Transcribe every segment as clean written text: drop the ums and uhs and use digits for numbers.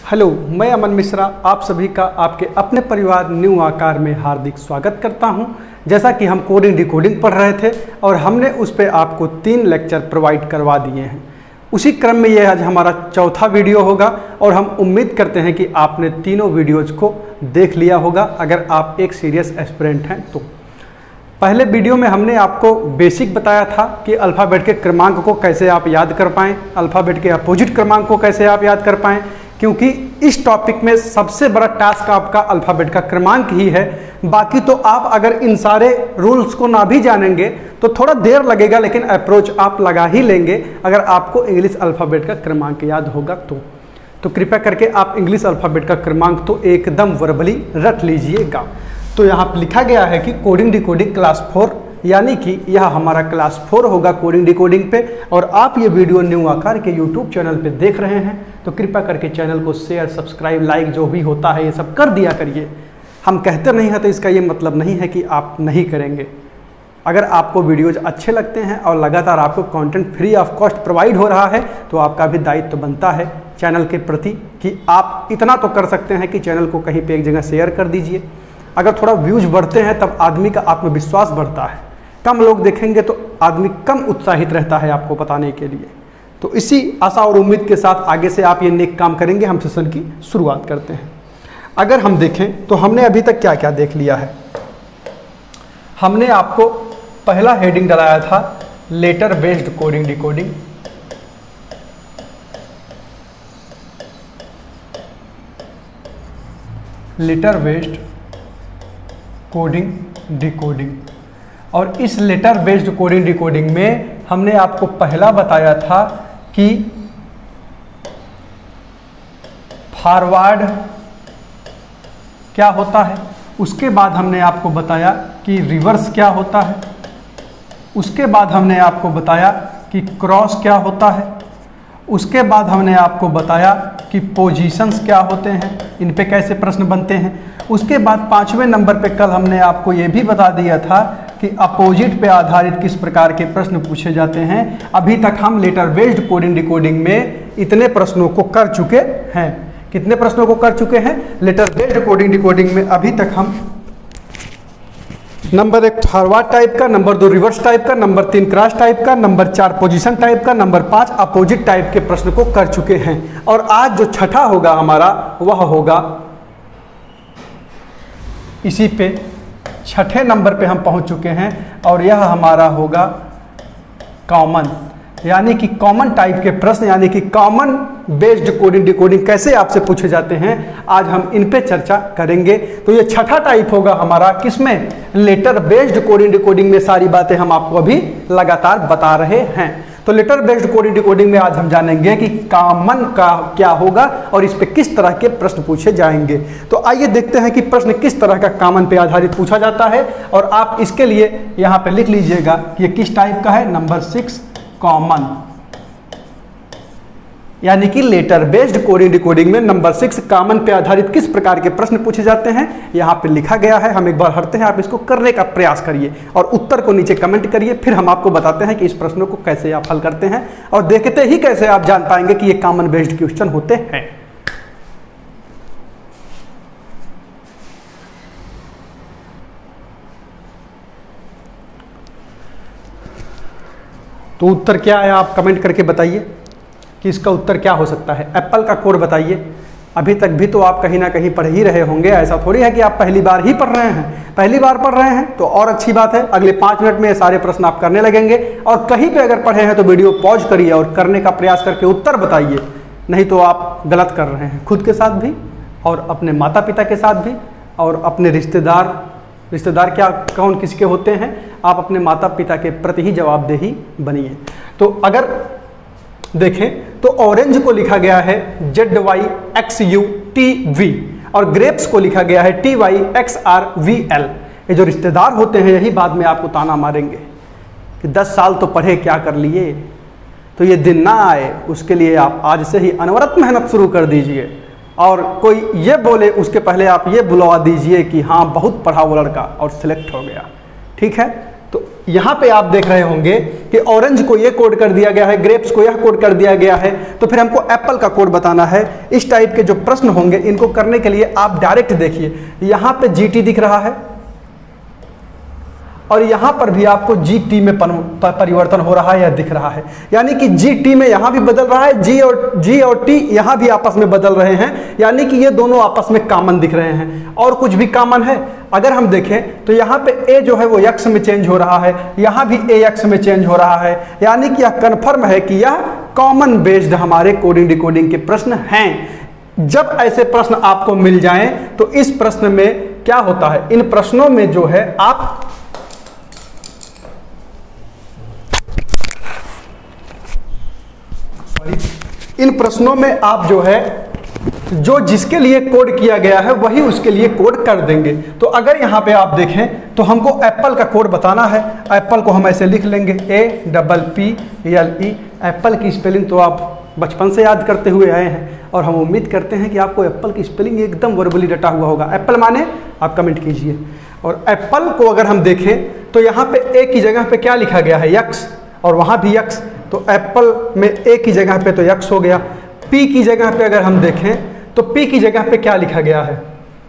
Hello, मैं अमन मिश्रा आप सभी का आपके अपने परिवार न्यू आकार में हार्दिक स्वागत करता हूं। जैसा कि हम कोडिंग डिकोडिंग पढ़ रहे थे और हमने उस पर आपको 3 लेक्चर प्रोवाइड करवा दिए हैं। उसी क्रम में यह आज हमारा चौथा वीडियो होगा और हम उम्मीद करते हैं कि आपने तीनों वीडियोज़ को देख लिया होगा अगर आप एक सीरियस एस्पिरेंट हैं तो। पहले वीडियो में हमने आपको बेसिक बताया था कि अल्फ़ाबेट के क्रमांक को कैसे आप याद कर पाएँ, अल्फ़ाबेट के अपोजिट क्रमांक को कैसे आप याद कर पाएँ, क्योंकि इस टॉपिक में सबसे बड़ा टास्क आपका अल्फ़ाबेट का क्रमांक ही है। बाकी तो आप अगर इन सारे रूल्स को ना भी जानेंगे तो थोड़ा देर लगेगा, लेकिन अप्रोच आप लगा ही लेंगे अगर आपको इंग्लिश अल्फ़ाबेट का क्रमांक याद होगा तो कृपया करके आप इंग्लिश अल्फ़ाबेट का क्रमांक तो एकदम वर्बली रट लीजिएगा। तो यहाँ पर लिखा गया है कि कोडिंग डिकोडिंग क्लास 4, यानी कि यह हमारा क्लास 4 होगा कोडिंग डिकोडिंग पे। और आप ये वीडियो न्यू आकार के यूट्यूब चैनल पे देख रहे हैं तो कृपया करके चैनल को शेयर, सब्सक्राइब, लाइक जो भी होता है ये सब कर दिया करिए। हम कहते नहीं हैं तो इसका ये मतलब नहीं है कि आप नहीं करेंगे। अगर आपको वीडियोज़ अच्छे लगते हैं और लगातार आपको content free of cost provide हो रहा है तो आपका भी दायित्व बनता है चैनल के प्रति कि आप इतना तो कर सकते हैं कि चैनल को कहीं पर एक जगह शेयर कर दीजिए। अगर थोड़ा व्यूज़ बढ़ते हैं तब आदमी का आत्मविश्वास बढ़ता है। कम लोग देखेंगे तो आदमी कम उत्साहित रहता है आपको बताने के लिए। तो इसी आशा और उम्मीद के साथ आगे से आप ये नेक काम करेंगे। हम सेशन की शुरुआत करते हैं। अगर हम देखें तो हमने अभी तक क्या क्या देख लिया है। हमने आपको पहला हेडिंग डलाया था letter based coding decoding. Letter based coding decoding. और इस लेटर बेस्ड कोडिंग डिकोडिंग में हमने आपको पहला बताया था कि फॉरवर्ड क्या होता है, उसके बाद हमने आपको बताया कि रिवर्स क्या होता है, उसके बाद हमने आपको बताया कि क्रॉस क्या होता है, उसके बाद हमने आपको बताया कि पोजीशंस क्या होते हैं, इन पे कैसे प्रश्न बनते हैं। उसके बाद 5वें नंबर पे कल हमने आपको ये भी बता दिया था कि अपोजिट पे आधारित किस प्रकार के प्रश्न पूछे जाते हैं। अभी तक हम लेटर बेस्ड कोडिंग डिकोडिंग में इतने प्रश्नों को कर चुके हैं। कितने प्रश्नों को कर चुके हैं लेटर बेस्ड कोडिंग डिकोडिंग में? अभी तक हम नंबर 1 फॉरवर्ड टाइप का, नंबर 2 रिवर्स टाइप का, नंबर 3 क्रॉस टाइप का, नंबर 4 पोजीशन टाइप का, नंबर 5 अपोजिट टाइप के प्रश्न को कर चुके हैं। और आज जो छठा होगा हमारा वह होगा इसी पे 6ठे नंबर पे हम पहुंच चुके हैं और यह हमारा होगा कॉमन, यानी कि कॉमन टाइप के प्रश्न, यानी कि कॉमन बेस्ड कोडिंग डिकोडिंग कैसे आपसे पूछे जाते हैं। आज हम इन पे चर्चा करेंगे। तो ये छठा टाइप होगा हमारा किसमें? लेटर बेस्ड कोडिंग डिकोडिंग में। सारी बातें हम आपको अभी लगातार बता रहे हैं। तो लेटर बेस्ड कोडिंग डिकोडिंग में आज हम जानेंगे कि कॉमन का क्या होगा और इस पे किस तरह के प्रश्न पूछे जाएंगे। तो आइए देखते हैं कि प्रश्न किस तरह का कॉमन पे आधारित पूछा जाता है। और आप इसके लिए यहाँ पे लिख लीजिएगा कि ये किस टाइप का है। नंबर 6 कॉमन, यानी कि लेटर बेस्ड कोडिंग डिकोडिंग में नंबर 6 कॉमन पे आधारित किस प्रकार के प्रश्न पूछे जाते हैं यहाँ पे लिखा गया है। हम एक बार हटते हैं, आप इसको करने का प्रयास करिए और उत्तर को नीचे कमेंट करिए। फिर हम आपको बताते हैं कि इस प्रश्नों को कैसे आप हल करते हैं और देखते ही कैसे आप जान पाएंगे कि ये कॉमन बेस्ड क्वेश्चन होते हैं। तो उत्तर क्या है आप कमेंट करके बताइए कि इसका उत्तर क्या हो सकता है। एप्पल का कोड बताइए। अभी तक भी तो आप कहीं ना कहीं पढ़ ही रहे होंगे। ऐसा थोड़ी है कि आप पहली बार ही पढ़ रहे हैं। पहली बार पढ़ रहे हैं तो और अच्छी बात है, अगले 5 मिनट में ये सारे प्रश्न आप करने लगेंगे। और कहीं पे अगर पढ़े हैं तो वीडियो पॉज करिए और करने का प्रयास करके उत्तर बताइए, नहीं तो आप गलत कर रहे हैं खुद के साथ भी और अपने माता पिता के साथ भी और अपने रिश्तेदार क्या कौन किसके होते हैं, आप अपने माता पिता के प्रति ही जवाबदेही बनिए। तो अगर देखें तो ऑरेंज को लिखा गया है ZYXUTV और ग्रेप्स को लिखा गया है TYXRVL। ये जो रिश्तेदार होते हैं यही बाद में आपको ताना मारेंगे कि 10 साल तो पढ़े क्या कर लिए। तो ये दिन ना आए उसके लिए आप आज से ही अनवरत मेहनत शुरू कर दीजिए। और कोई ये बोले उसके पहले आप ये बुलवा दीजिए कि हाँ बहुत पढ़ा वो लड़का और सिलेक्ट हो गया। ठीक है, तो यहाँ पे आप देख रहे होंगे कि ऑरेंज को ये कोड कर दिया गया है, ग्रेप्स को यह कोड कर दिया गया है, तो फिर हमको एप्पल का कोड बताना है। इस टाइप के जो प्रश्न होंगे इनको करने के लिए आप डायरेक्ट देखिए, यहाँ पे GT दिख रहा है और यहाँ पर भी आपको GT में परिवर्तन हो रहा है, यह दिख रहा है। यानी कि GT में यहाँ भी बदल रहा है, G और T यहाँ भी आपस में बदल रहे हैं, यानी कि ये दोनों आपस में कॉमन दिख रहे हैं। और कुछ भी कॉमन है अगर हम देखें तो यहाँ पे A जो है वो X में चेंज हो रहा है, यहाँ भी AX में चेंज हो रहा है, यानी कि यह कन्फर्म है कि यह कॉमन बेस्ड हमारे कोडिंग डिकोडिंग के प्रश्न हैं। जब ऐसे प्रश्न आपको मिल जाएं तो इस प्रश्न में क्या होता है, इन प्रश्नों में जो है आप इन प्रश्नों में आप जो है जो जिसके लिए कोड किया गया है वही उसके लिए कोड कर देंगे। तो अगर यहाँ पे आप देखें तो हमको एप्पल का कोड बताना है। एप्पल को हम ऐसे लिख लेंगे APPLE। एप्पल की स्पेलिंग तो आप बचपन से याद करते हुए आए हैं और हम उम्मीद करते हैं कि आपको एप्पल की स्पेलिंग एकदम वर्बली रटा हुआ होगा। एप्पल माने आप कमेंट कीजिए। और एप्पल को अगर हम देखें तो यहाँ पे A की जगह पे क्या लिखा गया है, X, और वहाँ भी X, तो एप्पल में A की जगह पे तो X हो गया। P की जगह पे अगर हम देखें तो P की जगह पे क्या लिखा गया है,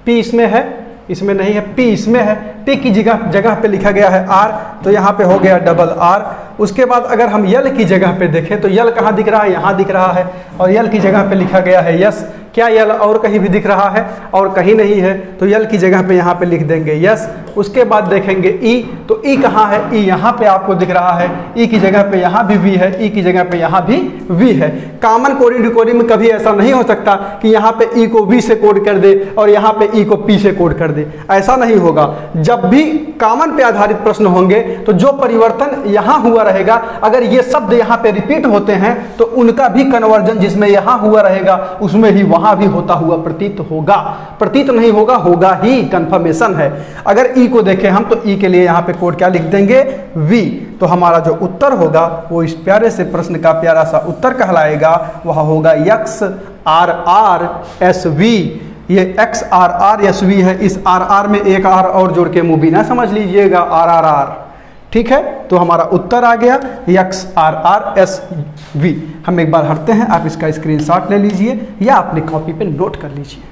P इसमें है, इसमें नहीं है, P इसमें है। P की जगह पे लिखा गया है R, तो यहाँ पे हो गया डबल R। उसके बाद अगर हम L की जगह पे देखें तो L कहाँ दिख रहा है, यहाँ दिख रहा है, और L की जगह पे लिखा गया है यस। क्या L और कहीं भी दिख रहा है, और कहीं नहीं है, तो L की जगह पे यहाँ पे लिख देंगे यस। उसके बाद देखेंगे E, तो E कहाँ है, E यहाँ पे आपको दिख रहा है, E की जगह पे यहाँ भी V है, E की जगह पे यहाँ भी V है। कॉमन कोडिंग डिकोडिंग में कभी ऐसा नहीं हो सकता कि यहाँ पे E को V से कोड कर दे और यहाँ पे E को P से कोड कर दे, ऐसा नहीं होगा। जब भी कॉमन पे आधारित प्रश्न होंगे तो जो परिवर्तन यहाँ हुआ रहेगा, अगर ये शब्द यहाँ पे रिपीट होते हैं तो उनका भी कन्वर्जन जिसमें यहाँ हुआ रहेगा उसमें ही वहाँ भी होता हुआ प्रतीत होगा। प्रतीत नहीं होगा, होगा ही, कंफर्मेशन है। अगर E को देखें हम तो E के लिए यहाँ पे कोड क्या लिख देंगे, V। तो हमारा जो उत्तर होगा वो इस प्यारे से प्रश्न का प्यारा सा उत्तर कहलाएगा, वह होगा XRRSV। ये XRRSV है। इस RR में एक R और जोड़ के मुबीना समझ लीजिएगा, RRR। ठीक है, तो हमारा उत्तर आ गया XRRSV। हम एक बार हटते हैं, आप इसका स्क्रीनशॉट ले लीजिए या अपनी कॉपी पे नोट कर लीजिए।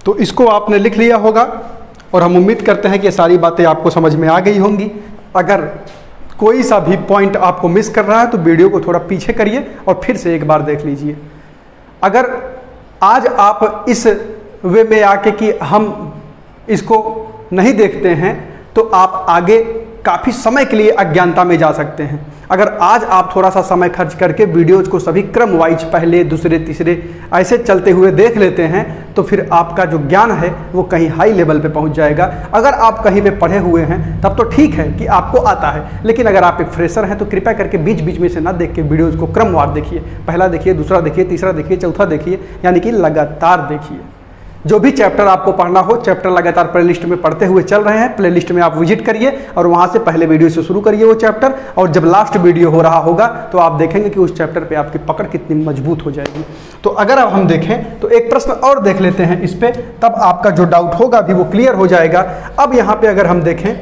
तो इसको आपने लिख लिया होगा और हम उम्मीद करते हैं कि ये सारी बातें आपको समझ में आ गई होंगी। अगर कोई सा भी पॉइंट आपको मिस कर रहा है तो वीडियो को थोड़ा पीछे करिए और फिर से एक बार देख लीजिए। अगर आज आप इस वे में आके कि हम इसको नहीं देखते हैं तो आप आगे काफ़ी समय के लिए अज्ञानता में जा सकते हैं। अगर आज आप थोड़ा सा समय खर्च करके वीडियोज को सभी क्रम वाइज पहले दूसरे तीसरे ऐसे चलते हुए देख लेते हैं तो फिर आपका जो ज्ञान है वो कहीं हाई लेवल पे पहुंच जाएगा। अगर आप कहीं पे पढ़े हुए हैं तब तो ठीक है कि आपको आता है, लेकिन अगर आप एक फ्रेशर हैं तो कृपया करके बीच बीच में से ना देख के वीडियोज़ को क्रमवार देखिए। पहला देखिए, दूसरा देखिए, तीसरा देखिए, चौथा देखिए, यानी कि लगातार देखिए। जो भी चैप्टर आपको पढ़ना हो, चैप्टर लगातार प्लेलिस्ट में पढ़ते हुए चल रहे हैं, प्लेलिस्ट में आप विजिट करिए और वहाँ से पहले वीडियो से शुरू करिए वो चैप्टर, और जब लास्ट वीडियो हो रहा होगा तो आप देखेंगे कि उस चैप्टर पे आपकी पकड़ कितनी मजबूत हो जाएगी। तो अगर अब हम देखें तो एक प्रश्न और देख लेते हैं इस पर, तब आपका जो डाउट होगा भी वो क्लियर हो जाएगा। अब यहाँ पर अगर हम देखें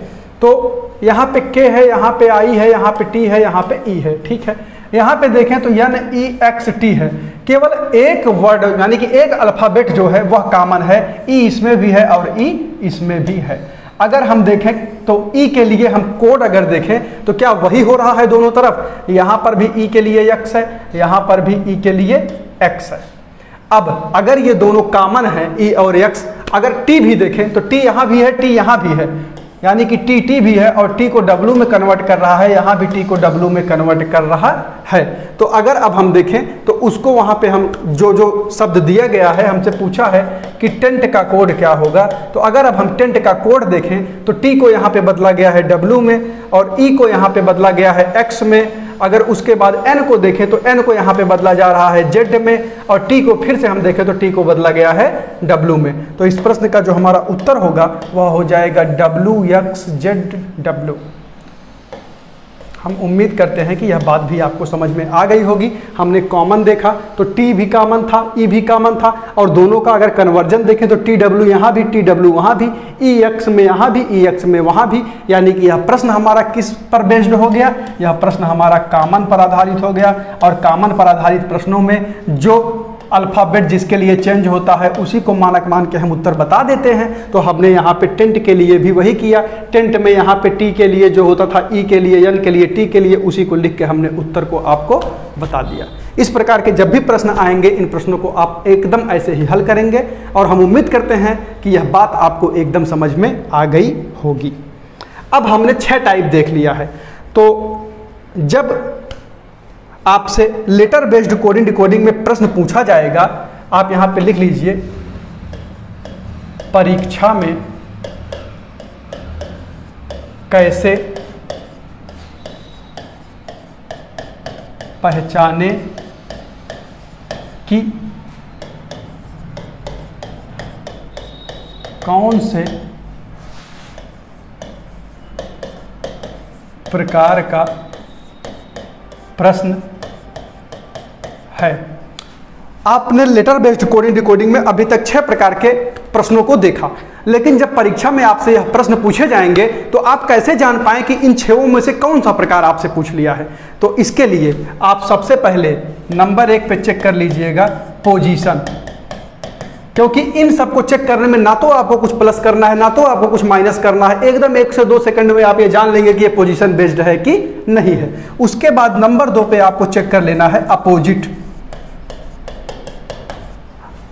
तो यहाँ पे K है, यहाँ पे I है, यहाँ पे T है, यहाँ पे E है। ठीक है, यहाँ पे देखें तो NEXT है। केवल एक वर्ड यानी कि एक अल्फ़ाबेट जो है वह कॉमन है, E इसमें भी है और E इसमें भी है। अगर हम देखें तो E के लिए हम कोड अगर देखें तो क्या वही हो रहा है दोनों तरफ, यहाँ पर भी E के लिए X है, यहाँ पर भी E के लिए X है। अब अगर ये दोनों कॉमन है E और X, अगर T भी देखें तो T यहाँ भी है, T यहाँ भी है, यानी कि T भी है और T को W में कन्वर्ट कर रहा है, यहाँ भी T को W में कन्वर्ट कर रहा है। तो अगर अब हम देखें तो उसको वहाँ पे हम जो शब्द दिया गया है, हमसे पूछा है कि टेंट का कोड क्या होगा, तो अगर अब हम टेंट का कोड देखें तो T को यहाँ पे बदला गया है W में और E को यहाँ पे बदला गया है X में। अगर उसके बाद N को देखें तो N को यहाँ पे बदला जा रहा है Z में, और T को फिर से हम देखें तो T को बदला गया है W में। तो इस प्रश्न का जो हमारा उत्तर होगा वह हो जाएगा WXZW। हम उम्मीद करते हैं कि यह बात भी आपको समझ में आ गई होगी। हमने कॉमन देखा तो टी भी कॉमन था, ई भी कॉमन था, और दोनों का अगर कन्वर्जन देखें तो टी डब्ल्यू यहाँ भी, टी डब्ल्यू वहाँ भी, ई एक्स में यहाँ भी, ई एक्स में वहाँ भी, यानी कि यह प्रश्न हमारा किस पर बेस्ड हो गया, यह प्रश्न हमारा कॉमन पर आधारित हो गया। और कॉमन पर आधारित प्रश्नों में जो अल्फ़ाबेट जिसके लिए चेंज होता है उसी को मानक मान के हम उत्तर बता देते हैं। तो हमने यहाँ पे टेंट के लिए भी वही किया। टेंट में यहाँ पे टी के लिए जो होता था, ई के लिए, एन के लिए, टी के लिए, उसी को लिख के हमने उत्तर को आपको बता दिया। इस प्रकार के जब भी प्रश्न आएंगे इन प्रश्नों को आप एकदम ऐसे ही हल करेंगे, और हम उम्मीद करते हैं कि यह बात आपको एकदम समझ में आ गई होगी। अब हमने 6 टाइप देख लिया है। तो जब आपसे लेटर बेस्ड कोडिंग डिकोडिंग में प्रश्न पूछा जाएगा, आप यहां पे लिख लीजिए, परीक्षा में कैसे पहचाने कि कौन से प्रकार का प्रश्न है। आपने लेटर बेस्ड कोडिंग डिकोडिंग में अभी तक 6 प्रकार के प्रश्नों को देखा, लेकिन जब परीक्षा में आपसे यह प्रश्न पूछे जाएंगे तो आप कैसे जान पाएं कि इन 6 में से कौन सा प्रकार आपसे पूछ लिया है। तो इसके लिए आप सबसे पहले नंबर 1 पे चेक कर लीजिएगा पोजीशन, क्योंकि इन सबको चेक करने में ना तो आपको कुछ प्लस करना है ना तो आपको कुछ माइनस करना है, एकदम 1 से 2 सेकंड में आप ये जान लेंगे कि ये पोजीशन बेस्ड है कि नहीं है। उसके बाद नंबर 2 पे आपको चेक कर लेना है अपोजिट।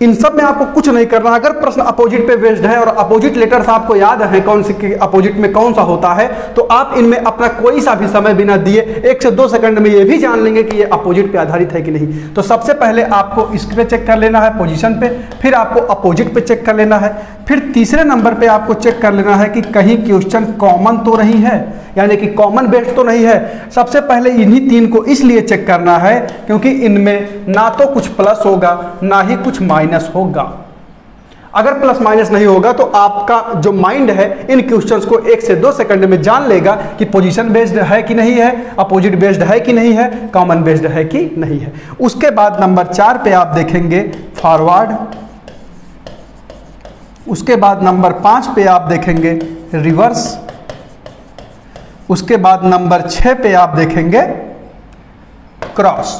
इन सब में आपको कुछ नहीं करना। अगर प्रश्न अपोजिट पे बेस्ड है और अपोजिट लेटर्स आपको याद है कौन से अपोजिट में कौन सा होता है, तो आप इनमें अपना कोई सा भी समय बिना दिए 1 से 2 सेकंड में ये भी जान लेंगे कि ये अपोजिट पे आधारित है कि नहीं। तो सबसे पहले आपको इस पे चेक कर लेना है पोजीशन पे, फिर आपको अपोजिट पे चेक कर लेना है, फिर तीसरे नंबर पे आपको चेक कर लेना है कि कहीं क्वेश्चन कॉमन तो नहीं है, यानी कि कॉमन बेस्ड तो नहीं है। सबसे पहले इन्हीं 3 को इसलिए चेक करना है क्योंकि इनमें ना तो कुछ प्लस होगा ना ही कुछ माइनस होगा। अगर प्लस माइनस नहीं होगा तो आपका जो माइंड है इन क्वेश्चंस को 1 से 2 सेकंड में जान लेगा कि पोजीशन बेस्ड है कि नहीं है, अपोजिट बेस्ड है कि नहीं है, कॉमन बेस्ड है कि नहीं है। उसके बाद नंबर 4 पे आप देखेंगे फॉरवर्ड, उसके बाद नंबर 5 पे आप देखेंगे रिवर्स, उसके बाद नंबर 6 पे आप देखेंगे क्रॉस।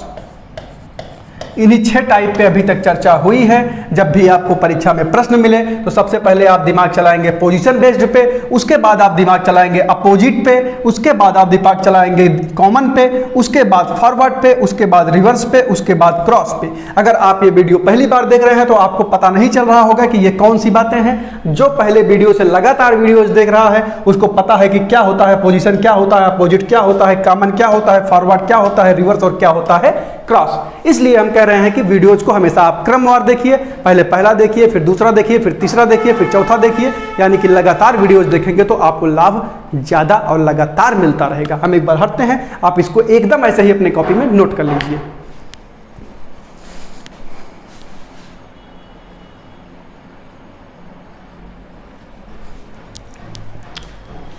इन्हीं 6 टाइप पे अभी तक चर्चा हुई है। जब भी आपको परीक्षा में प्रश्न मिले तो सबसे पहले आप दिमाग चलाएंगे पोजीशन बेस्ड पे, उसके बाद आप दिमाग चलाएंगे अपोजिट पे, उसके बाद आप दिमाग चलाएंगे कॉमन पे, उसके बाद फॉरवर्ड पे, उसके बाद रिवर्स पे, उसके बाद क्रॉस पे। अगर आप ये वीडियो पहली बार देख रहे हैं तो आपको पता नहीं चल रहा होगा कि ये कौन सी बातें हैं। जो पहले वीडियो से लगातार वीडियोज देख रहा है उसको पता है कि क्या होता है पोजीशन, क्या होता है अपोजिट, क्या होता है कॉमन, क्या होता है फॉरवर्ड, क्या होता है रिवर्स और क्या होता है क्रॉस। इसलिए हम कह रहे हैं कि वीडियोज को हमेशा आप क्रमवार देखिए, पहले पहला देखिए, फिर दूसरा देखिए, फिर तीसरा देखिए, फिर चौथा देखिए, यानी कि लगातार वीडियोज देखेंगे तो आपको लाभ ज़्यादा और लगातार मिलता रहेगा। हम एक बार हटते हैं, आप इसको एकदम ऐसे ही अपने कॉपी में नोट कर लीजिए।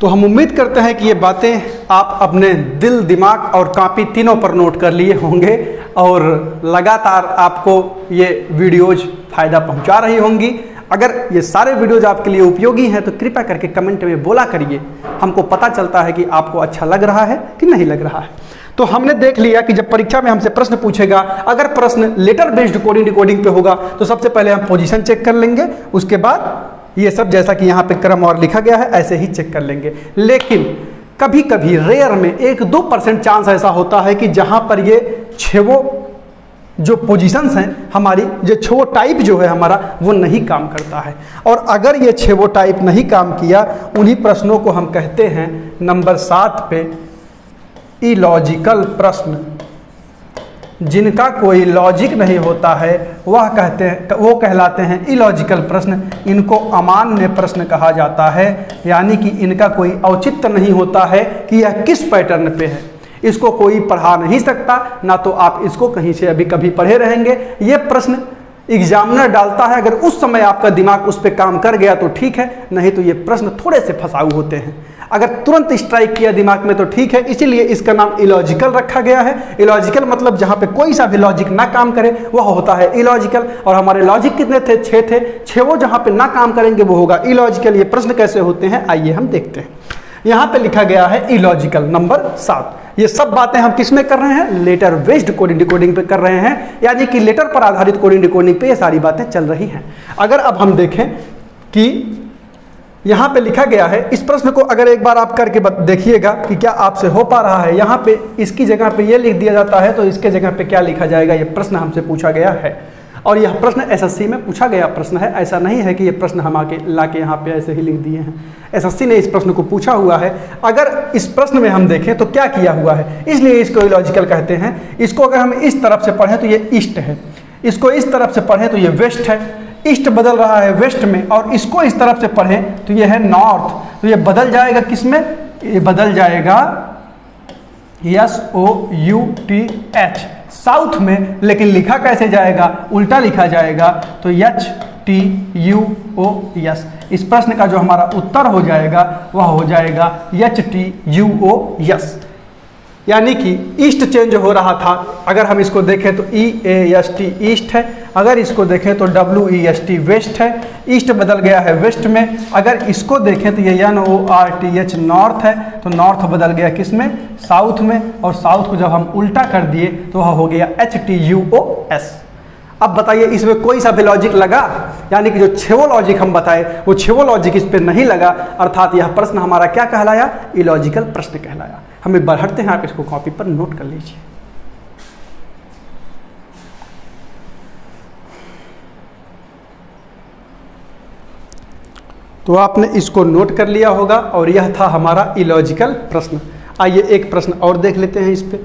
तो हम उम्मीद करते हैं कि ये बातें आप अपने दिल, दिमाग और कॉपी तीनों पर नोट कर लिए होंगे और लगातार आपको ये वीडियोज फ़ायदा पहुंचा रही होंगी। अगर ये सारे वीडियोज आपके लिए उपयोगी हैं तो कृपया करके कमेंट में बोला करिए, हमको पता चलता है कि आपको अच्छा लग रहा है कि नहीं लग रहा है। तो हमने देख लिया कि जब परीक्षा में हमसे प्रश्न पूछेगा, अगर प्रश्न लेटर बेस्ड कोडिंग डिकोडिंग पे होगा तो सबसे पहले हम पोजीशन चेक कर लेंगे, उसके बाद ये सब जैसा कि यहाँ पे क्रम और लिखा गया है ऐसे ही चेक कर लेंगे। लेकिन कभी कभी रेयर में 1-2% चांस ऐसा होता है कि जहाँ पर ये 6 जो पोजीशंस हैं हमारी, जो 6 टाइप जो है हमारा वो नहीं काम करता है। और अगर ये 6 टाइप नहीं काम किया, उन्हीं प्रश्नों को हम कहते हैं नंबर 7 पे इलॉजिकल प्रश्न, जिनका कोई लॉजिक नहीं होता है वह वो कहलाते हैं इलॉजिकल प्रश्न। इनको अमान्य प्रश्न कहा जाता है, यानी कि इनका कोई औचित्य नहीं होता है कि यह किस पैटर्न पे है, इसको कोई पढ़ा नहीं सकता, ना तो आप इसको कहीं से अभी कभी पढ़े रहेंगे। ये प्रश्न एग्जामिनर डालता है, अगर उस समय आपका दिमाग उस पर काम कर गया तो ठीक है, नहीं तो ये प्रश्न थोड़े से फंसाऊ होते हैं। अगर तुरंत स्ट्राइक किया दिमाग में तो ठीक है, इसीलिए इसका नाम इलॉजिकल रखा गया है। इलॉजिकल मतलब जहाँ पे कोई सा भी लॉजिक ना काम करे वह होता है इलॉजिकल। और हमारे लॉजिक कितने थे? 6 थे। 6 वो जहाँ पे ना काम करेंगे वो होगा इलॉजिकल। ये प्रश्न कैसे होते हैं आइए हम देखते हैं। यहाँ पे लिखा गया है इलॉजिकल नंबर 7। ये सब बातें हम किस में कर रहे हैं? लेटर बेस्ड कोडिंग डिकोडिंग पे कर रहे हैं, यानी कि लेटर पर आधारित कोडिंग डिकोडिंग पे ये सारी बातें चल रही हैं। अगर अब हम देखें कि यहाँ पे लिखा गया है, इस प्रश्न को अगर एक बार आप करके देखिएगा कि क्या आपसे हो पा रहा है। यहाँ पे इसकी जगह पे ये लिख दिया जाता है तो इसके जगह पे क्या लिखा जाएगा, ये प्रश्न हमसे पूछा गया है। और यह प्रश्न एसएससी में पूछा गया प्रश्न है, ऐसा नहीं है कि ये प्रश्न हम आके ला के यहाँ पे ऐसे ही लिख दिए हैं। एसएससी ने इस प्रश्न को पूछा हुआ है। अगर इस प्रश्न में हम देखें तो क्या किया हुआ है, इसलिए इसको इलॉजिकल कहते हैं। इसको अगर हम इस तरफ से पढ़ें तो ये ईस्ट है, इसको इस तरफ से पढ़ें तो ये वेस्ट है। ईस्ट बदल रहा है वेस्ट में, और इसको इस तरफ से पढ़ें तो ये है नॉर्थ। तो ये बदल जाएगा किस में? ये बदल जाएगा SOUTH साउथ में। लेकिन लिखा कैसे जाएगा? उल्टा लिखा जाएगा तो HTUOS। इस प्रश्न का जो हमारा उत्तर हो जाएगा वह हो जाएगा HTUOS, यानी कि ईस्ट चेंज हो रहा था। अगर हम इसको देखें तो EAST ईस्ट है, अगर इसको देखें तो WEST वेस्ट है। ईस्ट बदल गया है वेस्ट में। अगर इसको देखें तो ये NORTH नॉर्थ है, तो नॉर्थ बदल गया किस में? साउथ में। और साउथ को जब हम उल्टा कर दिए तो वह हो गया HTUOS। अब बताइए इसमें कोई सा भी लॉजिक लगा? यानी कि जो 6 लॉजिक हम बताए वो 6 लॉजिक इस पर नहीं लगा, अर्थात यह प्रश्न हमारा क्या कहलाया? इलॉजिकल प्रश्न कहलाया। हम एक बार हटते हैं, आप इसको कॉपी पर नोट कर लीजिए। तो आपने इसको नोट कर लिया होगा और यह था हमारा इलॉजिकल प्रश्न। आइए एक प्रश्न और देख लेते हैं इस पे।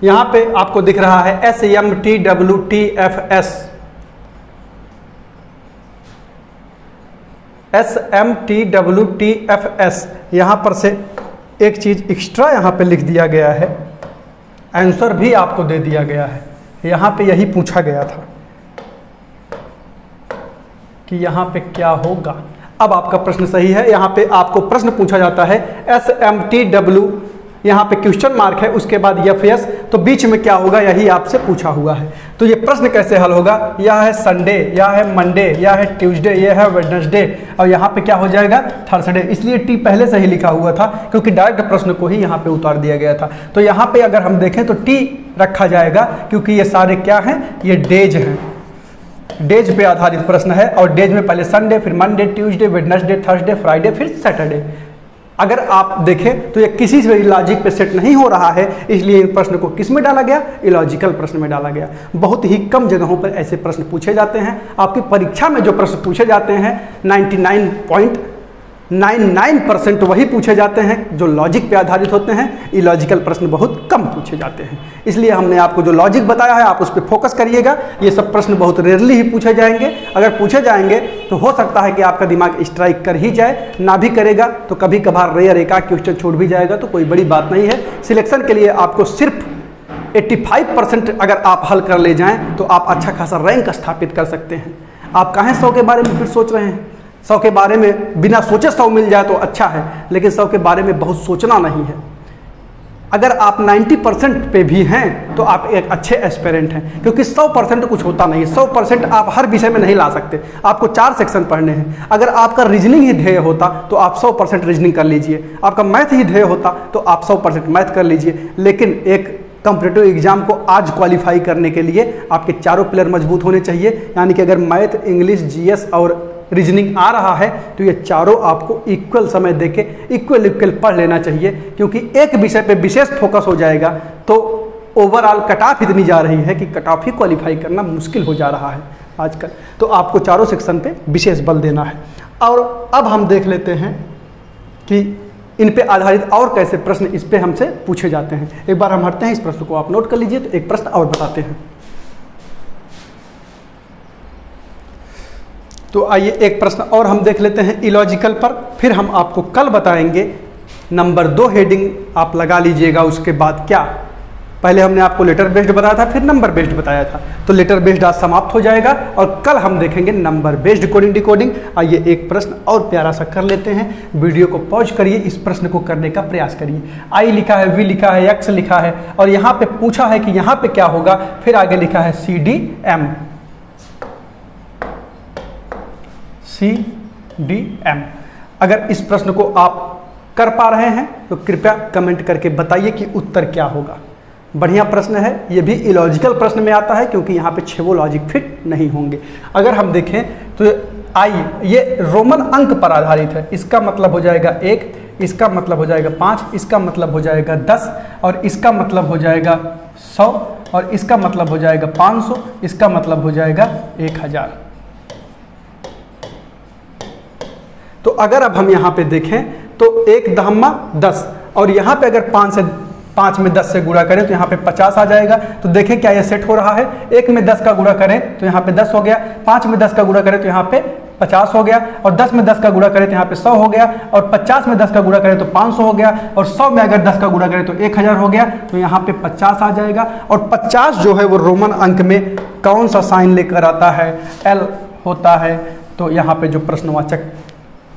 यहाँ पे आपको दिख रहा है SMTWTFS। SMTWTFS यहाँ पर से एक चीज़ एक्स्ट्रा यहाँ पे लिख दिया गया है, आंसर भी आपको दे दिया गया है। यहाँ पे यही पूछा गया था कि यहाँ पे क्या होगा। अब आपका प्रश्न सही है। यहाँ पे आपको प्रश्न पूछा जाता है SMTW, यहाँ पे क्वेश्चन मार्क है, उसके बाद FS, तो बीच में क्या होगा यही आपसे पूछा हुआ है। तो ये प्रश्न कैसे हल होगा? यह है संडे, यह है मंडे, यह है ट्यूसडे, यह है वेडनेसडे, और यहाँ पे क्या हो जाएगा? थर्सडे। इसलिए टी पहले से ही लिखा हुआ था क्योंकि डायरेक्ट प्रश्न को ही यहाँ पे उतार दिया गया था। तो यहाँ पे अगर हम देखें तो टी रखा जाएगा क्योंकि ये सारे क्या हैं? ये डेज हैं, डेज पे आधारित प्रश्न है। और डेज में पहले संडे, फिर Monday, Tuesday, Wednesday, Thursday, Friday, फिर सैटरडे। अगर आप देखें तो ये किसी से भी लॉजिक पे सेट नहीं हो रहा है, इसलिए इन प्रश्न को किस में डाला गया? इलॉजिकल प्रश्न में डाला गया। बहुत ही कम जगहों पर ऐसे प्रश्न पूछे जाते हैं। आपकी परीक्षा में जो प्रश्न पूछे जाते हैं 99.99% वही पूछे जाते हैं जो लॉजिक पे आधारित होते हैं। इलॉजिकल प्रश्न बहुत कम पूछे जाते हैं। इसलिए हमने आपको जो लॉजिक बताया है आप उस पर फोकस करिएगा। ये सब प्रश्न बहुत रेयरली ही पूछे जाएंगे। अगर पूछे जाएंगे तो हो सकता है कि आपका दिमाग स्ट्राइक कर ही जाए, ना भी करेगा तो कभी कभार रेयर एक आध क्वेश्चन छूट भी जाएगा, तो कोई बड़ी बात नहीं है। सिलेक्शन के लिए आपको सिर्फ 85% अगर आप हल कर ले जाएँ तो आप अच्छा खासा रैंक स्थापित कर सकते हैं। आप कहाँ 100 के बारे में फिर सोच रहे हैं? 100 के बारे में बिना सोचे 100 मिल जाए तो अच्छा है, लेकिन 100 के बारे में बहुत सोचना नहीं है। अगर आप 90% पे भी हैं तो आप एक अच्छे एस्पिरेंट हैं, क्योंकि 100% कुछ होता नहीं। 100% आप हर विषय में नहीं ला सकते। आपको 4 सेक्शन पढ़ने हैं। अगर आपका रीजनिंग ही ध्येय होता तो आप 100% रीजनिंग कर लीजिए। आपका मैथ ही ध्येय होता तो आप 100% मैथ कर लीजिए। लेकिन एक कॉम्पिटिटिव एग्जाम को आज क्वालिफाई करने के लिए आपके चारों पिलर मजबूत होने चाहिए। यानी कि अगर मैथ, इंग्लिश, जीएस और रीजनिंग आ रहा है तो ये चारों आपको इक्वल समय देके इक्वल पढ़ लेना चाहिए, क्योंकि एक विषय पे विशेष फोकस हो जाएगा तो ओवरऑल कट ऑफ इतनी जा रही है कि कट ऑफ ही क्वालिफाई करना मुश्किल हो जा रहा है आजकल। तो आपको चारों सेक्शन पे विशेष बल देना है। और अब हम देख लेते हैं कि इन पे आधारित और कैसे प्रश्न इस पे हमसे पूछे जाते हैं। एक बार हम हटते हैं, इस प्रश्न को आप नोट कर लीजिए। तो एक प्रश्न और बताते हैं। तो आइए एक प्रश्न और हम देख लेते हैं इलॉजिकल पर, फिर हम आपको कल बताएंगे। नंबर 2 हेडिंग आप लगा लीजिएगा, उसके बाद क्या पहले हमने आपको लेटर बेस्ड बताया था, फिर नंबर बेस्ड बताया था। तो लेटर बेस्ड आज समाप्त हो जाएगा और कल हम देखेंगे नंबर बेस्ड कोडिंग डिकोडिंग। आइए एक प्रश्न और प्यारा सा कर लेते हैं। वीडियो को पॉज करिए, इस प्रश्न को करने का प्रयास करिए। आई लिखा है, वी लिखा है, एक्स लिखा है और यहाँ पे पूछा है कि यहाँ पे क्या होगा, फिर आगे लिखा है CDM। CDM। अगर इस प्रश्न को आप कर पा रहे हैं तो कृपया कमेंट करके बताइए कि उत्तर क्या होगा। बढ़िया प्रश्न है, ये भी इलॉजिकल प्रश्न में आता है क्योंकि यहाँ पे 6 लॉजिक फिट नहीं होंगे। अगर हम देखें तो आई ये रोमन अंक पर आधारित है, इसका मतलब हो जाएगा 1, इसका मतलब हो जाएगा 5, इसका मतलब हो जाएगा 10 और इसका मतलब हो जाएगा 100 और इसका मतलब हो जाएगा 500, इसका मतलब हो जाएगा 1000। तो अगर अब हम यहाँ पे देखें तो 1 दहम्मा 10 और यहाँ पे अगर 5 में 10 से गुणा करें तो यहाँ पे 50 आ जाएगा। तो देखें क्या ये सेट हो रहा है। 1 में 10 का गुणा करें तो यहाँ पे 10 हो गया, 5 में 10 का गुणा करें तो यहाँ पे 50 हो गया और 10 में 10 का गुणा करें तो यहाँ पे 100 हो गया और 50 में 10 का गुणा करें तो 500 हो गया और 100 में अगर 10 का गुणा करें तो 1000 हो गया। तो यहाँ पे 50 आ जाएगा और 50 जो है वो रोमन अंक में कौन सा साइन लेकर आता है, L होता है। तो यहाँ पे जो प्रश्नवाचक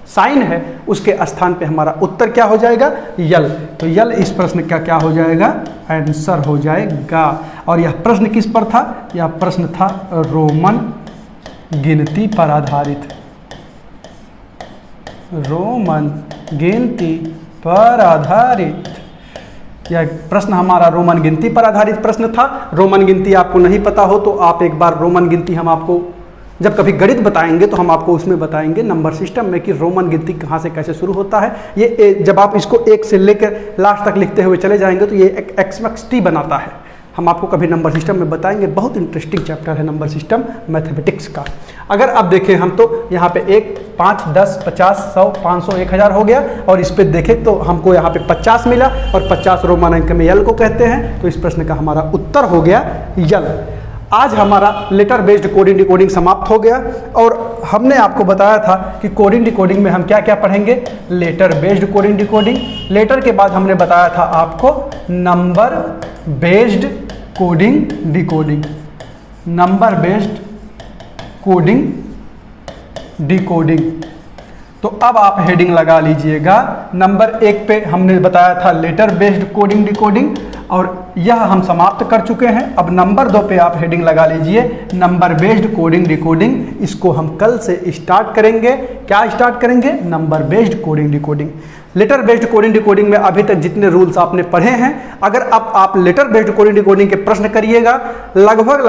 साइन है उसके स्थान पे हमारा उत्तर क्या हो जाएगा, यल। तो यल इस प्रश्न का क्या हो जाएगा, आंसर हो जाएगा। और यह प्रश्न किस पर था, यह प्रश्न था रोमन गिनती पर आधारित। रोमन गिनती पर आधारित यह प्रश्न हमारा रोमन गिनती पर आधारित प्रश्न था। रोमन गिनती आपको नहीं पता हो तो आप एक बार रोमन गिनती, हम आपको जब कभी गणित बताएंगे तो हम आपको उसमें बताएंगे नंबर सिस्टम में कि रोमन गिनती कहाँ से कैसे शुरू होता है। ये जब आप इसको 1 से लेकर लास्ट तक लिखते हुए चले जाएंगे तो ये एक XXT बनाता है। हम आपको कभी नंबर सिस्टम में बताएंगे, बहुत इंटरेस्टिंग चैप्टर है नंबर सिस्टम मैथमेटिक्स का। अगर अब देखें हम तो यहाँ पे 1, 5, 10, 50, 100, 500, 1000 हो गया और इस पे देखें तो हमको यहाँ पे 50 मिला और 50 रोमन अंक में यल को कहते हैं। तो इस प्रश्न का हमारा उत्तर हो गया यल। आज हमारा लेटर बेस्ड कोडिंग डिकोडिंग समाप्त हो गया और हमने आपको बताया था कि कोडिंग डिकोडिंग में हम क्या क्या पढ़ेंगे, letter based coding decoding. Letter के बाद हमने बताया था आपको number based coding decoding. Number based coding decoding. तो अब आप हेडिंग लगा लीजिएगा। नंबर 1 पे हमने बताया था लेटर बेस्ड कोडिंग डिकोडिंग और यह हम समाप्त कर चुके हैं। अब नंबर 2 पे आप हेडिंग लगा लीजिए नंबर बेस्ड कोडिंग डिकोडिंग। इसको हम कल से स्टार्ट करेंगे। क्या स्टार्ट करेंगे, number based coding decoding. Letter based coding decoding में अभी तक जितने रूल्स आपने पढ़े हैं, अगर अब आप लेटर बेस्ड कोडिंग डिकोडिंग के प्रश्न करिएगा लगभग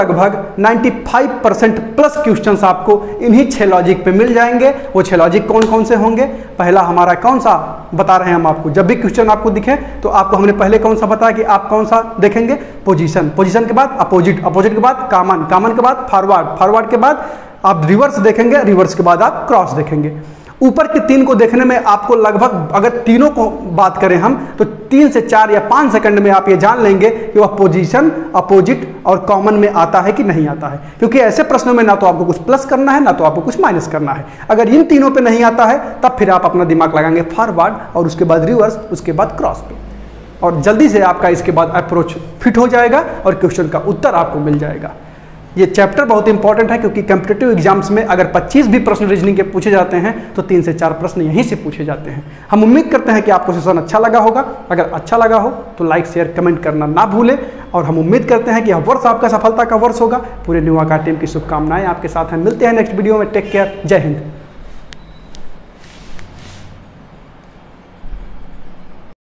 95% प्लस क्वेश्चंस आपको इन्हीं 6 लॉजिक पे मिल जाएंगे। वो 6 लॉजिक कौन कौन से होंगे, पहला हमारा कौन सा बता रहे हैं हम आपको, जब भी क्वेश्चन आपको दिखे तो आपको हमने पहले कौन सा बताया कि आप कौन सा देखेंगे, पोजीशन, पोजीशन के बाद अपोजिट, अपोजिट के बाद कॉमन, कॉमन के बाद फॉरवर्ड, फॉरवर्ड के बाद आप रिवर्स देखेंगे, रिवर्स के बाद आप क्रॉस देखेंगे। ऊपर के 3 को देखने में आपको लगभग, अगर तीनों को बात करें हम तो 3 से 4 या 5 सेकंड में आप ये जान लेंगे कि वह पोजीशन, अपोजिट और कॉमन में आता है कि नहीं आता है। क्योंकि ऐसे प्रश्नों में ना तो आपको कुछ प्लस करना है ना तो आपको कुछ माइनस करना है। अगर इन तीनों पे नहीं आता है तब फिर आप अपना दिमाग लगाएंगे फॉरवर्ड और उसके बाद रिवर्स, उसके बाद क्रॉस पे, और जल्दी से आपका इसके बाद अप्रोच फिट हो जाएगा और क्वेश्चन का उत्तर आपको मिल जाएगा। ये चैप्टर बहुत इंपॉर्टेंट है क्योंकि कॉम्पिटिटिव एग्जाम्स में अगर 25 भी प्रश्न रीजनिंग के पूछे जाते हैं तो 3 से 4 प्रश्न यहीं से पूछे जाते हैं। हम उम्मीद करते हैं कि आपको सेशन अच्छा लगा होगा। अगर अच्छा लगा हो तो लाइक, शेयर, कमेंट करना ना भूलें और हम उम्मीद करते हैं कि यह वर्ष आपका सफलता का वर्ष होगा। पूरे न्यू आकार टीम की शुभकामनाएं आपके साथ हैं। मिलते हैं नेक्स्ट वीडियो में। टेक केयर, जय हिंद।